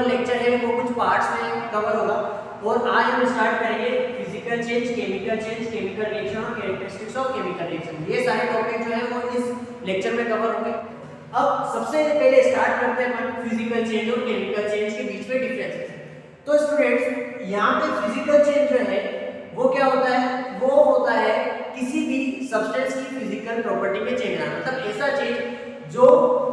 Total lecture है वो कुछ पार्ट्स में कवर होगा। और आज हम स्टार्ट करेंगे physical change, chemical change, chemical reaction और कैरेक्टरिस्टिक्स ऑफ केमिकल रिएक्शन। ये सारे टॉपिक जो है वो इस लेक्चर में कवर होंगे। अब सबसे पहले स्टार्ट करते हैं अपन फिजिकल चेंज और केमिकल चेंज के बीच में डिफरेंसेस। तो स्टूडेंट्स यहाँ पे फिजिकल चेंज जो है वो क्या होता है, वो होता है किसी भी सब्सटेंस की फिजिकल प्रॉपर्टी में चेंज आना, मतलब ऐसा चेंज जो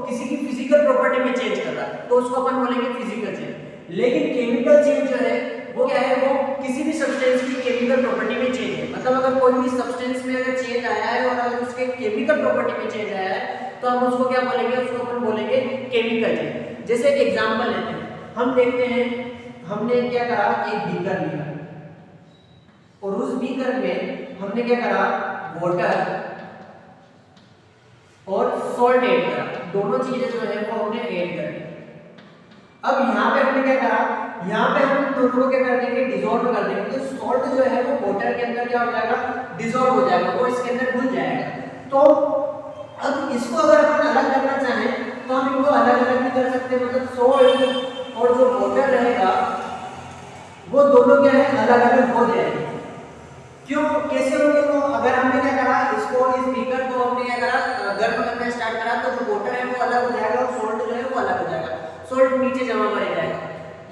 किसी की फिजिकल प्रॉपर्टी में चेंज कर रहा है, तो उसको अपन बोलेंगे फिजिकल चेंज। लेकिन केमिकल चेंज जो है वो क्या है, वो किसी भी सब्सटेंस की केमिकल प्रॉपर्टी में चेंज है, मतलब अगर कोई भी सब्सटेंस में अगर चेंज आया है और अगर उसके केमिकल प्रॉपर्टी में चेंज आया है तो हम उसको क्या बोलेंगे, उसको अपन बोलेंगे केमिकल चेंज। जैसे एक एग्जांपल लेते हैं, हम देखते हैं हमने क्या करा, एक बीकर लिया और उस बीकर में हमने क्या करा, वाटर और सॉल्ट ऐड करा, दोनों चीजें जो है वो हमने ऐड कर दी। अब यहाँ पे हमने क्या करा, यहाँ पे हम दोनों को क्या कर देंगे, डिसॉल्व कर देंगे। तो सॉल्ट जो है वो वाटर के अंदर क्या हो जाएगा, डिसॉल्व हो जाएगा, वो इसके अंदर घुल जाएगा। तो अब इसको अगर अपन अलग करना चाहें तो हम इनको अलग अलग भी कर सकते हैं, मतलब सॉल्ट और जो वाटर रहेगा वो दोनों क्या है, अलग अलग हो जाएंगे। क्यों, कैसे होंगे वो, अगर हमने क्या करा, इसको इस बीकर को हमने क्या करा, गर्म करना स्टार्ट करा तो जो वाटर है वो अलग हो जाएगा और सॉल्ट जो है वो अलग हो जाएगा, सॉल्ट नीचे जमा रह जाएगा।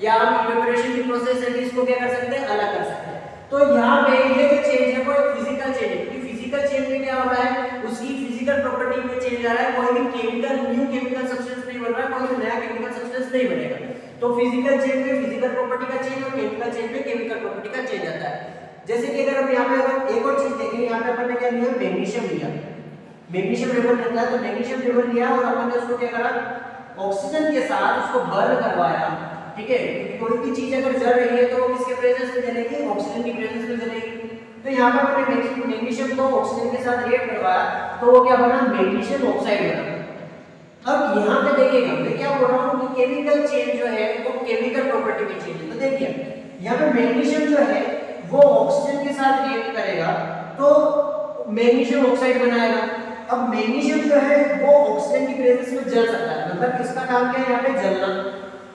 या हम इवेपोरेशन की प्रोसेस है इसको क्या कर सकते हैं, अलग कर सकते हैं। तो यहाँ पे ये जो चेंज है वो फिजिकल चेंज है, क्योंकि फिजिकल चेंज में क्या हो रहा है, उसकी फिजिकल प्रॉपर्टी में चेंज आ रहा है, कोई भी केमिकल न्यू केमिकल सब्सटेंस नहीं बन रहा है, कोई नया केमिकल सब्सटेंस नहीं बनेगा। तो फिजिकल चेंज में फिजिकल प्रॉपर्टी का चेंज और केमिकल चेंज में केमिकल प्रॉपर्टी का चेंज आता है। जैसे कि अगर हम यहाँ पे अगर एक और चीज देखें, यहाँ पे अपन ने क्या लिया, मैग्नीशियम लिया, मैग्नीशियम लेवल रहता है, तो मैग्नीशियम लेवल लिया और अपन ने उसको क्या करा, ऑक्सीजन के साथ उसको बर्न करवाया, ठीक है, क्योंकि कोई भी चीज अगर जल रही है तो वो किसके प्रेजेंस में जलेगी, ऑक्सीजन की प्रेजेंस में जलेगी। तो यहाँ पे हमने मैग्नीशियम को ऑक्सीजन के साथ रिएक्ट करवाया तो वो क्या बना, मैग्नीशियम ऑक्साइड बना। अब यहाँ पे देखिएगा मैं क्या बोल रहा हूँ कि केमिकल चेंज जो है वो केमिकल प्रॉपर्टी में चेंज है। तो देखिए यहाँ पे मैग्नीशियम जो है वो ऑक्सीजन के साथ रिएक्ट करेगा तो मैग्नीशियम ऑक्साइड बनाएगा। अब मैग्नीशियम जो है वो ऑक्सीजन की प्रेजेंस में जल सकता है, मतलब इसका काम क्या है, यहाँ पे जलना।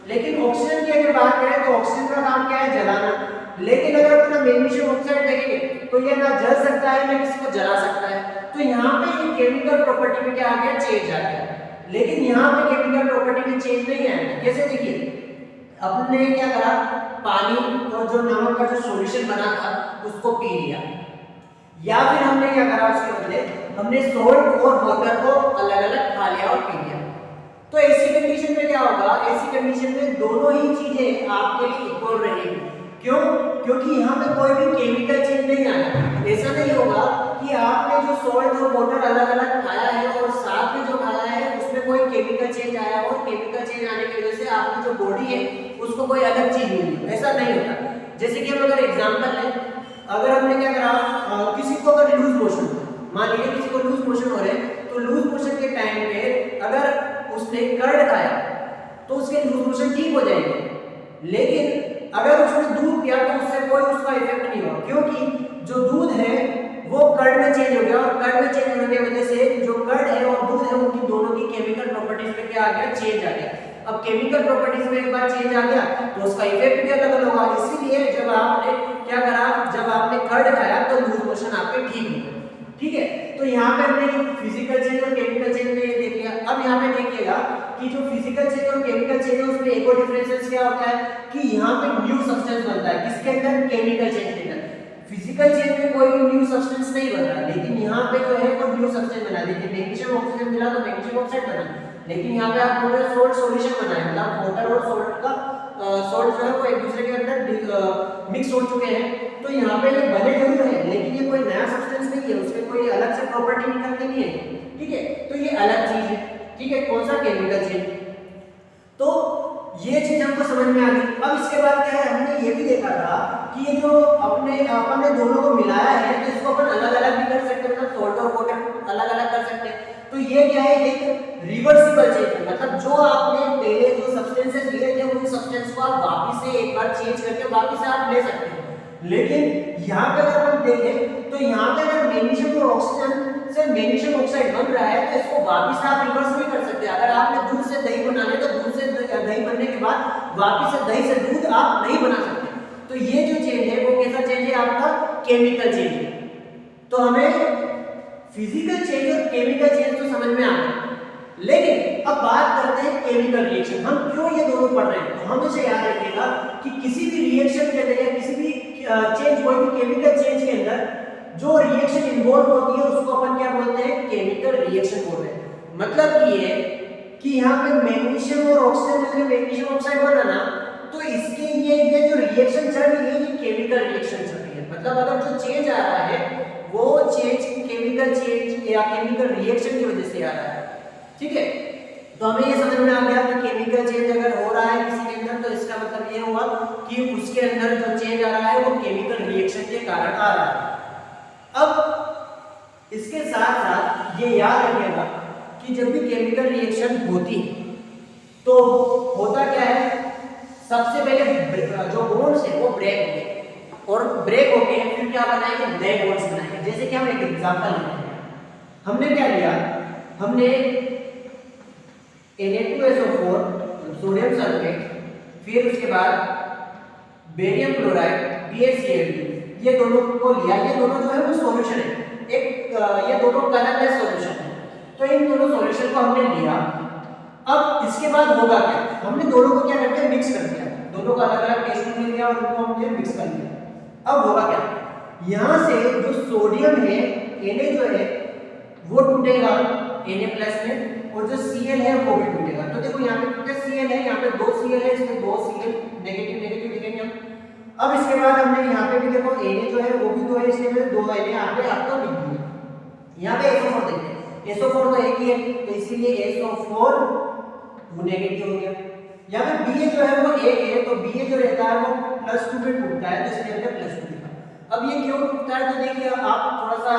लेकिन ऑक्सीजन की अगर बात करें तो ऑक्सीजन का काम क्या है, जलाना। लेकिन अगर अपना मैग्नीशियम ऑक्साइड देखेंगे तो ये ना जल सकता है ना किसी को जला सकता है। तो यहाँ पे ये केमिकल प्रॉपर्टी में क्या आ गया, चेंज आ गया। लेकिन यहाँ पे केमिकल प्रॉपर्टी में चेंज नहीं आया। कैसे, देखिए अपने क्या करा, पानी और जो नमक का जो सॉल्यूशन बना था उसको पी लिया, या फिर हमने क्या करा, उसके बदले हमने सॉल्ट और वाटर को अलग अलग खा लिया और पी लिया। तो ऐसी कंडीशन में क्या होगा, ऐसी कंडीशन में दोनों ही चीजें आपके लिए इक्वल रहेगी। क्यों, क्योंकि यहाँ पे कोई भी केमिकल चेंज नहीं आया। ऐसा नहीं होगा कि आपने जो सॉल्ट और वाटर अलग अलग खाया है और साथ में जो खाया है उसमें कोई केमिकल चेंज आया और केमिकल चेंज आने की वजह से आपकी जो बॉडी है उसको कोई अलग चीज मिली, ऐसा नहीं होता। जैसे कि हम अगर एग्जांपल लें, अगर हमने क्या करा, किसी को अगर लूज मोशन, मान लीजिए किसी को लूज मोशन हो रहे हैं, तो लूज मोशन के टाइम पे अगर उसने कर्ड खाया तो उसके लूज मोशन ठीक हो जाएंगे। लेकिन अगर उसने दूध पिया तो उससे कोई उसका इफेक्ट नहीं हुआ, क्योंकि जो दूध है वो कर्ड में चेंज हो गया और कर्ड में चेंज होने की वजह से जो कर्ड है और दूध है उनकी दोनों की केमिकल प्रॉपर्टीज में क्या आ गया, चेंज आ गया। अब केमिकल प्रॉपर्टीज में एक बार चेंज आ गया तो उसका इफेक्ट भी अलग अलग होगा। इसीलिए जब आपने क्या करा, जब आपने कर्ड खाया तो लूज मोशन आपके ठीक हो गए, ठीक है। तो यहाँ पे हमने फिजिकल चेंज और केमिकल चेंज में ये देख लिया। अब यहाँ पे देखिएगा कि जो फिजिकल चेंज और केमिकल चेंज है उसमें एक और डिफरेंस क्या होता है कि यहाँ पे न्यू सब्सटेंस बनता है, किसके अंदर, केमिकल चेंज के अंदर। फिजिकल चेंज में कोई भी न्यू सब्सटेंस नहीं बन रहा, लेकिन यहाँ पे जो है वो न्यू सब्सटेंस बना। देखिए मैग्नीशियम ऑक्सीजन मिला तो मैग्नीशियम ऑक्साइड बना, लेकिन यहाँ पे आप बोल रहे हैं सॉल्ट सॉल्यूशन बना है, मतलब वाटर और सॉल्ट का सॉल्ट जो है वो एक दूसरे के अंदर मिक्स हो चुके हैं। तो यहाँ पे ये बने जरूर है लेकिन ये कोई नया सब्सटेंस नहीं है, उसमें कोई अलग से प्रॉपर्टी निकल के नहीं है, ठीक है। तो ये अलग चीज है, ठीक है। कौन सा, केमिकल चेंज। तो ये चीज हमको समझ में आ गई। अब इसके बाद क्या है, हमने ये भी देखा था कि ये जो अपन ने दोनों को मिलाया है तो इसको अपन अलग अलग भी कर सकते हैं, मतलब सॉल्ट और वाटर अलग अलग कर सकते हैं। तो ये क्या है, एक रिवर्सिबल चेंज है, मतलब जो आपने पहले जो सब्सटेंसेस लिए थे उन सब्सटेंस को आप वापस से एक बार चेंज करके वापस से आप ले सकते हैं। लेकिन यहाँ पे अगर हम देखें तो यहाँ पे अगर मैग्नीशियम और ऑक्सीजन से मैग्नीशियम ऑक्साइड बन रहा है तो इसको वापस आप रिवर्स नहीं कर सकते। अगर आपने दूध से दही बनाना है तो दूध से दही बनने के बाद वापस से दही से दूध आप नहीं बना सकते। तो ये जो चेंज है वो कैसा चेंज है आपका, केमिकल चेंज है। तो हमें फिजिकल चेंज और केमिकल चेंज तो समझ में आ गया, लेकिन अब बात करते हैं केमिकल रिएक्शन। हम क्यों ये दोनों पढ़ रहे हैं, तो हमेशा याद रखिएगा कि किसी भी रिएक्शन के अंदर या किसी भी चेंज, कोई भी केमिकल चेंज के अंदर जो रिएक्शन इन्वॉल्व होती है उसको अपन क्या बोलते हैं, केमिकल रिएक्शन बोलते हैं। मतलब कि ये कि यहाँ पे मैग्नीशियम और ऑक्सीजन मिलकर मैग्नीशियम ऑक्साइड बना ना, तो इसके ये जो रिएक्शन चल रही है ये केमिकल रिएक्शन चल रही है। मतलब अगर जो चेंज आ रहा है वो चेंज केमिकल चेंज या केमिकल रिएक्शन की वजह से आ रहा है। ठीक है, तो हमें ये समझ में आ गया कि केमिकल चेंज अगर हो रहा है किसी के अंदर तो इसका मतलब ये हुआ कि उसके अंदर जो चेंज आ रहा है वो केमिकल रिएक्शन के कारण आ रहा है। अब इसके साथ साथ ये याद रखिएगा कि जब भी केमिकल रिएक्शन होती है तो होता क्या है, सबसे पहले जो बॉन्ड्स है वो ब्रेक होंगे और ब्रेक होके फिर क्या बनाएंगे, नए बॉन्ड्स बनाएंगे। जैसे कि हम एक एग्जांपल लेते हैं, हमने क्या लिया, हमने Na2SO4 सोडियम सल्फेट, फिर उसके बाद बेरियम क्लोराइड BaCl2, ये दोनों को लिया। ये दोनों जो है वो सॉल्यूशन है, ये दोनों कलरलेस सॉल्यूशन है। तो इन दोनों सॉल्यूशन को हमने लिया। अब इसके बाद होगा क्या, हमने दोनों को क्या करके मिक्स कर दिया, दोनों का अलग अलग टेस्ट मिल गया और उनको हमने मिक्स कर लिया। अब होगा क्या, यहाँ से जो सोडियम है Na जो है वो टूटेगा Na+ में, और जो Cl है वो भी टूटेगा। तो देखो यहाँ पे कितने Cl है, यहाँ पे 2 Cl है, इसमें 2 Cl नेगेटिव नेगेटिव लिखेंगे हम। अब इसके बाद हमने यहाँ पे भी देखो Na जो है वो भी 2 है, इसलिए मैंने 2 Na यहाँ पे आपका लिख दिया। यहाँ पे SO4 देखिए, SO4 तो एक ही है तो इसीलिए SO4 वो नेगेटिव हो गया। यहाँ पे Ba जो है वो एक है तो Ba जो रहता है वो +2 पे टूटता है, तो इसलिए हमने +2 लिखा। अब ये क्यों टूटता है, तो देखिए आप थोड़ा सा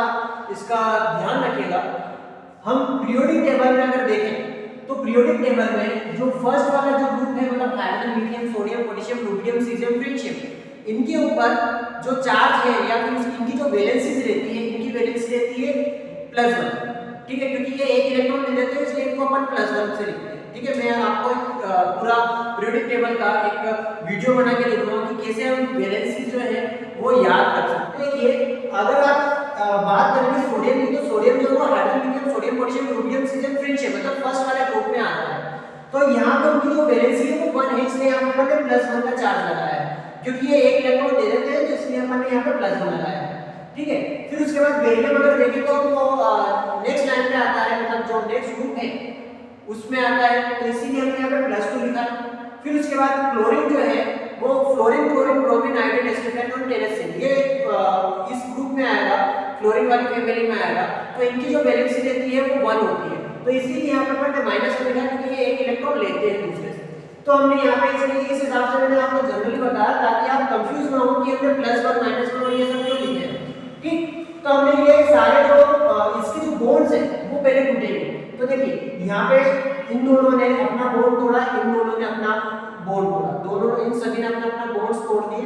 इसका ध्यान रखिएगा। हम पीरियोडिक टेबल में अगर देखें तो पीरियोडिक टेबल में जो फर्स्ट वाला जो ग्रुप है, मतलब hydrogen, lithium, sodium, potassium, rubidium, caesium, francium, इनके ऊपर जो चार्ज है या फिर इनकी जो वैलेंसीज रहती है, इनकी वैलेंसी रहती है +1। ठीक है, क्योंकि ये एक इलेक्ट्रॉन दे देते हैं इसलिए इनको अपन +1 से लिखते हैं। ठीक है, मैं आपको पूरा पीरियोडिक टेबल का एक वीडियो बना के दे दूंगा कि कैसे हम वैलेंसी जो है वो याद कर सकते हैं। देखिए अगर आप बात करेंगे सोडियम की, तो सोडियम जो है hydrogen, lithium, sodium, potassium, rubidium, caesium, francium, मतलब फर्स्ट वाले ग्रुप में आ रहा है। तो यहाँ पे उनकी जो वैलेंसी है वो 1 है, इसलिए यहाँ पर हमने +1 का चार्ज लगाया है, क्योंकि ये एक इलेक्ट्रॉन दे देते हैं तो इसलिए हमने यहाँ पे +1 लगाया है। ठीक है, फिर उसके बाद बेरियम अगर देखें तो नेक्स्ट लाइन पे आता है, मतलब जो नेक्स्ट ग्रुप है उसमें आता है, तो इसीलिए हमने यहाँ पे +2 लिखा। फिर उसके बाद क्लोरीन जो है वो fluorine, chlorine, bromine, iodine, estate और टेरेसिन, ये इस ग्रुप में आएगा, फ्लोरीन वाली फैमिली में आएगा। तो इनकी जो वैलेंसी रहती है वो 1 होती है, तो इसीलिए यहाँ पे हमने -1 लिखा, क्योंकि ये एक इलेक्ट्रॉन लेते हैं दूसरे से। तो हमने यहाँ पे इसलिए इस हिसाब से मैंने आपको जनरली बताया ताकि आप कंफ्यूज ना हो कि हमने +1 -1 और ये सब क्यों लिखे हैं। ठीक, तो हमने ये सारे जो इसके जो बॉन्ड्स हैं वो पहले टूटेंगे। तो देखिए यहाँ पे इन दोनों ने अपना बॉन्ड तोड़ा, इन दोनों ने अपना बॉन्ड तोड़ा, दोनों इन सभी ने अपना अपना बॉन्ड्स तोड़ दिए।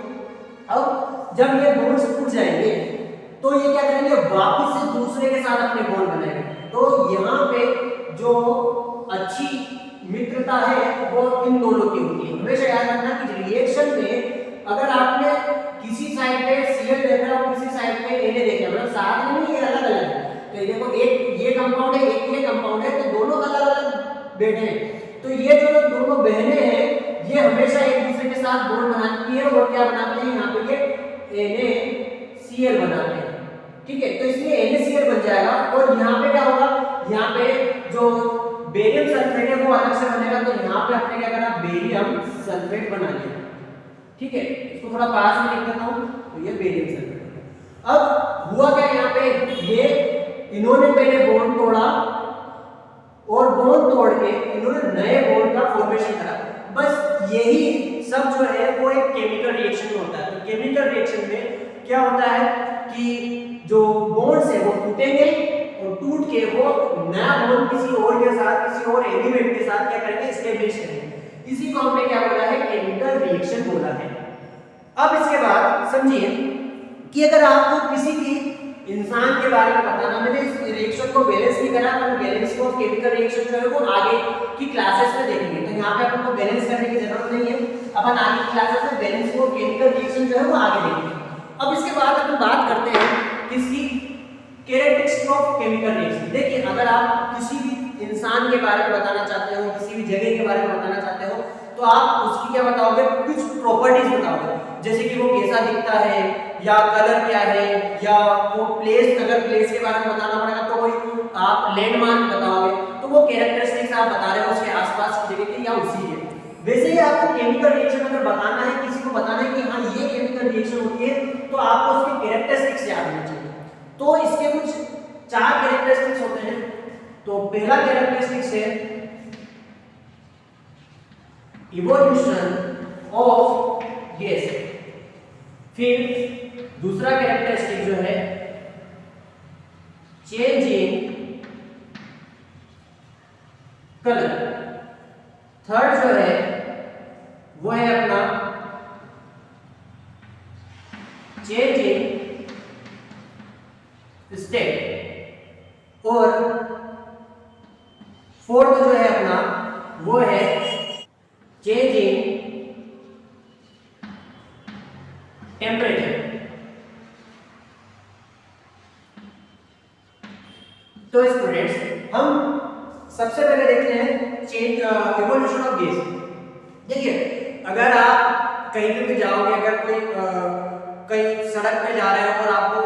अब जब ये बॉन्ड्स टूट जाएंगे तो ये क्या करेंगे, वापस से दूसरे के साथ अपने बॉन्ड बनाएंगे। तो यहाँ पे जो अच्छी मित्रता है वो इन दोनों की होती है। हमेशा याद रखना कि रिएक्शन में अगर आपने किसी साइड पे Cl देखा और किसी साइड पे Na देखा, मतलब साथ में नहीं, ये अलग अलग है। तो देखो एक ये कंपाउंड है, एक ये कंपाउंड है, तो दोनों अलग अलग बैठे हैं। तो ये जो दोनों बहनें हैं ये हमेशा एक दूसरे के साथ बॉन्ड बनाती है और क्या बनाते हैं, यहाँ पे ये NaCl बनाते हैं। ठीक है, तो इसलिए NaCl बन जाएगा और यहाँ पे क्या होगा, यहाँ पे जो बेरियम सल्फेट है वो अलग से बनेगा, तो यहाँ पे आपने क्या करा, बेरियम सल्फेट बना लिया। ठीक है, इसको थोड़ा पास में लिख देता हूँ, तो ये बेरियम सल्फेट। अब हुआ क्या, यहाँ पे ये इन्होंने पहले बॉन्ड तोड़ा और बॉन्ड तोड़ के इन्होंने नए बॉन्ड का फॉर्मेशन करा। बस यही सब जो है वो एक केमिकल रिएक्शन में होता है। तो केमिकल रिएक्शन में क्या होता है कि जो बॉन्ड्स है वो टूटेंगे और टूट के वो नया बॉन्ड किसी और के साथ, किसी और एलिमेंट के साथ क्या करेंगे, एस्टेब्लिश करेंगे। इसी को हमने क्या बोला है, केमिकल रिएक्शन बोला है। अब इसके बाद समझिए कि अगर आपको किसी भी इंसान के बारे में बताना, मैंने इस रिएक्शन को बैलेंस नहीं करा, पर बैलेंस को केमिकल रिएक्शन जो है वो आगे की क्लासेस में देखेंगे, तो यहाँ पे आपको बैलेंस करने की जरूरत नहीं है। अपन आगे की क्लासेस में बैलेंसिंग ऑफ केमिकल रिएक्शन जो है वो आगे देखेंगे। अब इसके बाद अपन बात करते हैं किसकी, कैरेक्टरिस्टिक ऑफ केमिकल रिएक्शन। देखिए अगर आप किसी भी इंसान के बारे में बताना चाहते हो, किसी भी जगह के बारे में बताना चाहते हो, तो आप उसकी क्या बताओगे, कुछ प्रॉपर्टीज बताओगे, जैसे कि वो कैसा दिखता है, या कलर क्या है, या वो प्लेस, अगर प्लेस के बारे में बताना पड़ेगा तो कोई आप लैंडमार्क बताओगे, तो वो कैरेक्टरिस्टिक्स आप बता रहे हो उसके आसपास की जगह के या उसी के। वैसे ही आपको केमिकल रिएक्शन अगर बताना है, किसी को बताना है कि हाँ ये केमिकल रिएक्शन होती है, तो आपको उसके कैरेक्टरिस्टिक्स याद होने चाहिए। तो इसके कुछ 4 कैरेक्टरिस्टिक्स होते हैं। तो पहला कैरेक्टरिस्टिक्स है इवोल्यूशन ऑफ गैस। फिर दूसरा कैरेक्टरिस्टिक जो है चेंज इन कलर। थर्ड जो है वो है अपना चेंज इन स्टेट। और फोर्थ जो है अपना वो है चेंज इन टेम्परेचर। तो स्टूडेंट्स हम सबसे पहले देखते हैं चेंज इवोल्यूशन ऑफ गैस। देखिए अगर आप कहीं भी जाओगे, अगर कोई कहीं सड़क पे जा रहे हो और आपको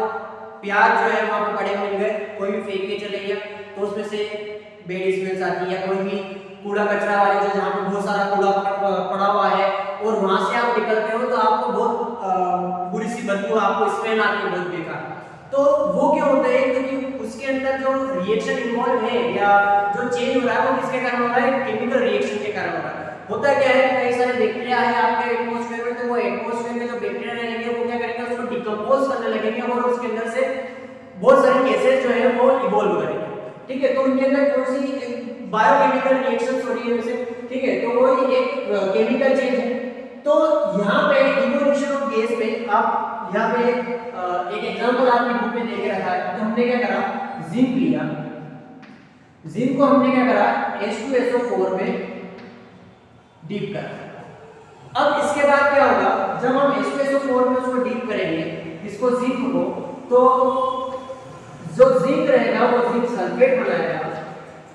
प्याज जो है वहां पे पड़े मिल गए, कोई भी फेंक के चले गया, तो उसमें से बैड स्मेल्स आती है, या कोई भी कूड़ा कचरा वाले जो जहाँ पे बहुत सारा कूड़ा पड़ा हुआ है और वहां से आप निकलते हो तो आपको बहुत बुरी सी बदबू, आपको स्मेल आती है बहुत बेकार। तो वो क्या होता है, क्योंकि उसके अंदर जो रिएक्शन इन्वॉल्व है या जो चेंज हो रहा है वो किसके कारण हो रहा है, केमिकल रिएक्शन के कारण हो रहा है। होता क्या है, कई सारे बैक्टीरिया है आपके एटमॉस्फेयर में, तो वो एटमॉस्फेयर में जो बैक्टीरिया रहेंगे वो क्या करेंगे, उसको डिकम्पोज करने लगेंगे और उसके अंदर से बहुत सारी गैसेस जो है वो इवॉल्व करेंगे। ठीक है, तो उनके अंदर कौन सी बायोकेमिकल रिएक्शंस हो रही है वैसे, ठीक है, तो वो एक केमिकल चेंज है। तो यहाँ पे इवोल्यूशन ऑफ गैस में आप यहाँ पे एक एग्जांपल आपने बुक में दे के रखा है। तो हमने क्या करा, जिंक लिया, जिंक को हमने क्या करा H2SO4 में डीप करा। अब इसके बाद क्या होगा, जब हम H2SO4 में उसको डीप करेंगे इसको जिंक को, तो जो जिंक रहेगा वो जिंक सल्फेट बनाएगा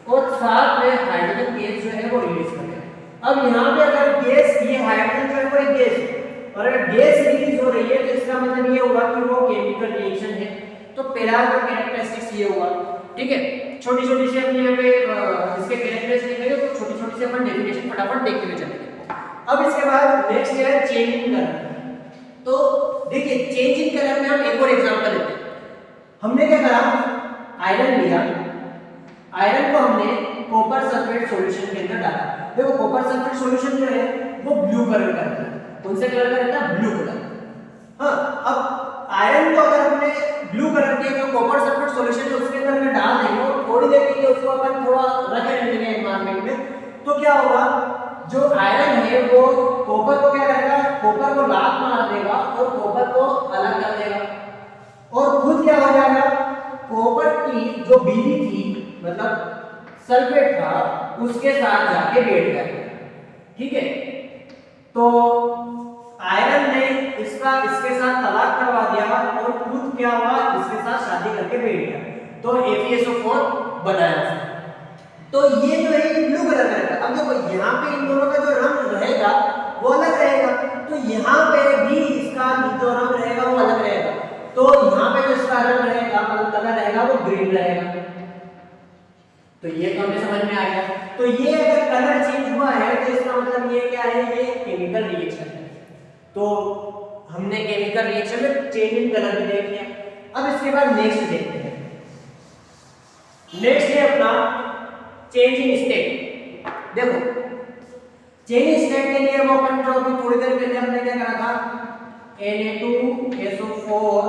और साथ में हाइड्रोजन गैस जो है वो रिलीज करेगा। अब यहाँ पे अगर गैस, ये हाइड्रोजन जो है वो एक गैस है, और अगर गैस रिलीज हो रही है तो इसका मतलब ये होगा कि वो केमिकल रिएक्शन है। तो पहला जो कैरेक्टरिस्टिक्स ये हुआ। ठीक है, छोटी छोटी से अपने यहाँ पे इसके कैरेक्टरिस्टिक्स देखेंगे, तो छोटी छोटी से अपन डेफिनेशन फटाफट देखते हुए चलेंगे। अब इसके बाद नेक्स्ट क्या है, चेंज इन कलर। तो देखिए चेंज इन कलर में हम एक और एग्जांपल लेते हैं। हमने क्या करा, आयरन लिया, आयरन को हमने कॉपर सल्फेट सॉल्यूशन के अंदर डाला। देखो कॉपर सल्फेट सॉल्यूशन जो है वो ब्लू कलर का रहता है। कौन से कलर का रहता है, ब्लू कलर। हाँ, अब आयरन को अगर हमने ब्लू कलर के जो कॉपर सल्फेट सॉल्यूशन है उसके अंदर में डाल देंगे और थोड़ी देर के लिए उसको अपन थोड़ा रखे रहेंगे एनवायरनमेंट में, तो क्या होगा, जो आयरन है वो कॉपर को क्या करेगा, कॉपर को लात मार देगा और कॉपर को अलग कर देगा, और खुद क्या हो जाएगा, कॉपर की जो बीवी थी, मतलब सल्फेट था, उसके साथ जाके बैठ जाएगा। ठीक है, तो आयरन ने इसके साथ तलाक करवा दिया और खुद क्या हुआ, इसके साथ शादी करके बैठ गया, तो FeSO4 बनाया उसने। तो ये जो है ये ब्लू कलर का रहता है। अब देखो यहाँ पे इन दोनों का जो रंग रहेगा वो अलग रहेगा, तो यहाँ पे भी इसका जो रंग रहेगा वो अलग रहेगा। तो यहाँ पे जो इसका रंग रहेगा, मतलब कलर रहेगा, वो ग्रीन रहेगा। तो ये तो हमें समझ में आ गया। तो ये अगर कलर चेंज हुआ है तो इसका मतलब ये क्या है, ये केमिकल रिएक्शन है। तो हमने केमिकल रिएक्शन में चेंज इन कलर भी देख लिया। अब इसके बाद नेक्स्ट देखते हैं। नेक्स्ट है अपना चेंज इन स्टेट। देखो चेंज इन स्टेट के लिए वो अपन जो अभी थोड़ी देर पहले हमने क्या करा था, Na2SO4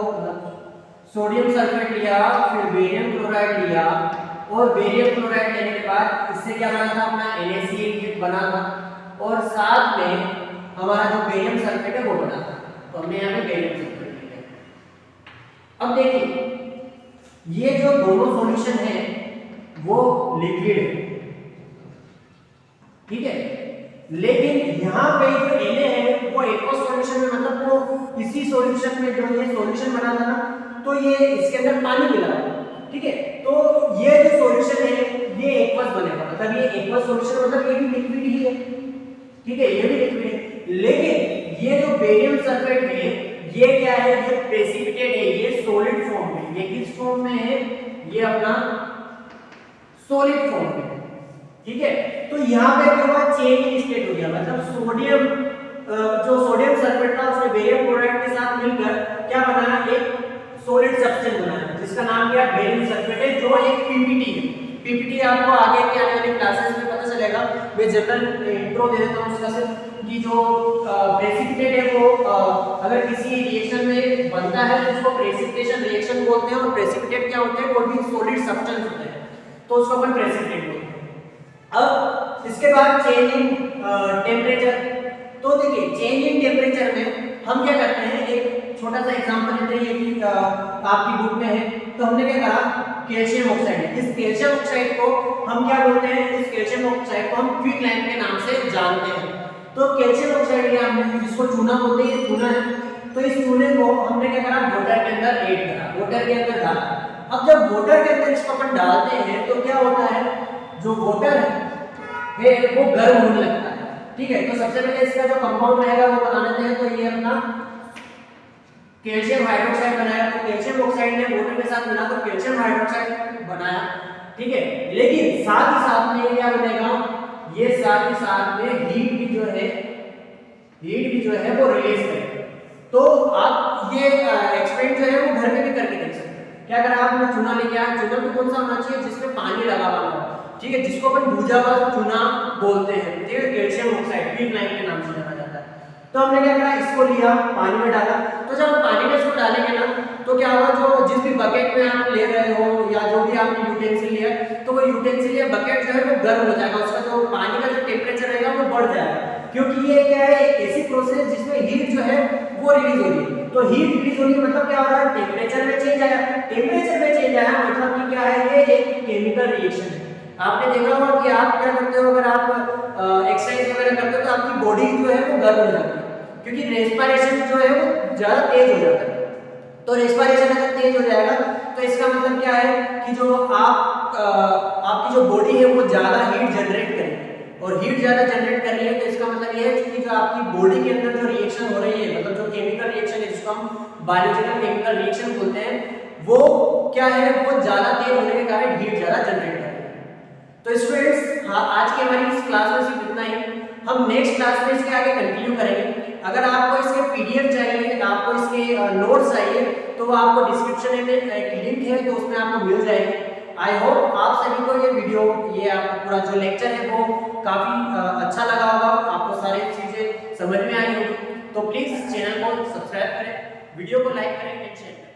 सोडियम सल्फेट लिया, फिर बेरियम क्लोराइड लिया, और बेरियम क्लोराइड लेने के बाद इससे क्या बना था, अपना NaCl बना था, और साथ में हमारा जो बेरियम सल्फेट है वो बना था। तो हमने यहाँ पे बेरियम सल्फेट लिया। अब देखिए ये जो दोनों सॉल्यूशन है वो लिक्विड है, ठीक है, लेकिन यहाँ पे जो Na है इसी सॉल्यूशन में जो ये सॉल्यूशन बना था ना, तो ये इसके अंदर पानी मिला, ठीक है, तो ये जो सॉल्यूशन है ये एक्वस बनेगा, मतलब ये एक्वस सॉल्यूशन मतलब ये भी लिक्विड ही है, ठीक है, ये भी लिक्विड है। लेकिन ये जो बेरियम सल्फेट है ये क्या है, ये प्रेसिपिटेट है, ये सॉलिड फॉर्म में, ये किस फॉर्म में है, ये अपना सॉलिड फॉर्म में, ठीक है। तो यहाँ पे क्या हुआ, चेंज इन स्टेट हो गया, मतलब सोडियम जो सोडियम सल्फेट था उसने बेरियम क्लोराइड के साथ मिलकर क्या बनाया, एक सॉलिड सब्सटेंस बनाया जिसका नाम क्या, बेरियम सल्फेट है, जो एक पीपीटी है। पीपीटी आपको आगे की आने वाली क्लासेस में पता चलेगा, मैं जनरल इंट्रो दे देता हूं उसका सिर्फ, कि जो प्रेसिपिटेट है वो अगर किसी रिएक्शन में बनता है तो उसको प्रेसिपिटेशन रिएक्शन बोलते हैं, और प्रेसिपिटेट क्या होते हैं, कोई भी सॉलिड सब्सटेंस होते हैं तो उसको अपन प्रेसिपिटेट बोलते हैं। अब इसके बाद चेंज इन टेम्परेचर, तो देखिए चेंज इन टेम्परेचर में हम क्या करते हैं, एक छोटा सा एग्जांपल लेते हैं, ये कि आपकी बुक में है, तो हमने क्या कहा, कैल्शियम ऑक्साइड, इस कैल्शियम ऑक्साइड को हम क्या बोलते हैं, इस कैल्शियम ऑक्साइड को हम क्विक लाइम के नाम से जानते हैं। तो कैल्शियम ऑक्साइड या हमने जिसको चूना बोलते हैं, ये चूना है, तो इस चूने को हमने क्या करा, वाटर के अंदर ऐड करा, वाटर के अंदर डाला। अब जब वाटर के अंदर इसको अपन डालते हैं तो क्या होता है, जो वाटर है वो गर्म होने लगता है, ठीक है। तो सबसे पहले इसका जो कंपाउंड रहेगा वो बना लेते हैं, तो ये अपना कैल्शियम हाइड्रोक्साइड बनाया, तो कैल्शियम ऑक्साइड ने वाटर के साथ मिला तो कैल्शियम हाइड्रोक्साइड बनाया, ठीक है। लेकिन साथ ही साथ में क्या बनेगा, ये साथ ही साथ में हीट भी जो है वो रिलीज करेगा। तो आप ये एक्सपेरिमेंट जो है वो घर में भी करके देख सकते हैं। क्या करा आपने, चूना लेके आया, चूना भी कौन सा होना चाहिए, जिसमें पानी लगा हुआ हो, ठीक है, जिसको अपन भुजा हुआ चूना बोलते हैं, ठीक है, कैल्शियम ऑक्साइड क्विक लाइम के नाम से जाना जाता है। तो हमने क्या करा, इसको लिया, पानी में डाला, तो जब पानी में इसको डालेंगे ना तो क्या होगा, जो जिस भी बकेट में आप ले रहे हो या जो भी आपने यूटेंसिल लिया, तो वो यूटेंसिल या बकेट जो है वो गर्म हो जाएगा, उसका जो पानी का जो टेम्परेचर रहेगा वो बढ़ जाएगा, क्योंकि ये क्या है, एक ऐसी प्रोसेस जिसमें हीट जो है वो रिलीज हो रही है। तो हीट रिलीज होने मतलब क्या हो रहा है, टेम्परेचर में चेंज आया, टेम्परेचर में चेंज आया मतलब कि क्या है, ये एक केमिकल रिएक्शन है। आपने देखा होगा कि आप क्या करते हो, अगर आप एक्सरसाइज वगैरह करते हो तो आपकी बॉडी जो है वो गर्म हो जाती है, क्योंकि रेस्पिरेशन जो है वो ज्यादा तेज हो जाता है। तो रेस्पिरेशन अगर तेज हो जाएगा तो इसका मतलब क्या है कि जो आपकी जो बॉडी है वो ज्यादा हीट जनरेट करेगी, और हीट ज्यादा जनरेट कर रही है तो इसका मतलब ये है कि जो आपकी बॉडी के अंदर जो रिएक्शन हो रही है, मतलब जो केमिकल रिएक्शन है जिसको हम बायोलॉजिकल केमिकल रिएक्शन बोलते हैं, वो क्या है, वो ज्यादा तेज होने के कारण हीट ज्यादा जनरेट कर रही है। तो स्टूडेंट्स, हाँ, आज की हमारी इस क्लास में सिर्फ इतना ही, हम नेक्स्ट क्लास में इसके आगे कंटिन्यू करेंगे। अगर आपको इसके पीडीएफ चाहिए, आपको इसके नोट्स चाहिए, तो वो आपको डिस्क्रिप्शन में एक लिंक है, तो उसमें आपको मिल जाएगी। आई होप आप सभी को ये वीडियो, ये आपका पूरा जो लेक्चर है वो काफ़ी अच्छा लगा होगा, आपको सारी चीज़ें समझ में आई होगी। तो प्लीज़ चैनल को सब्सक्राइब करें, वीडियो को लाइक करें एंड शेयर करें।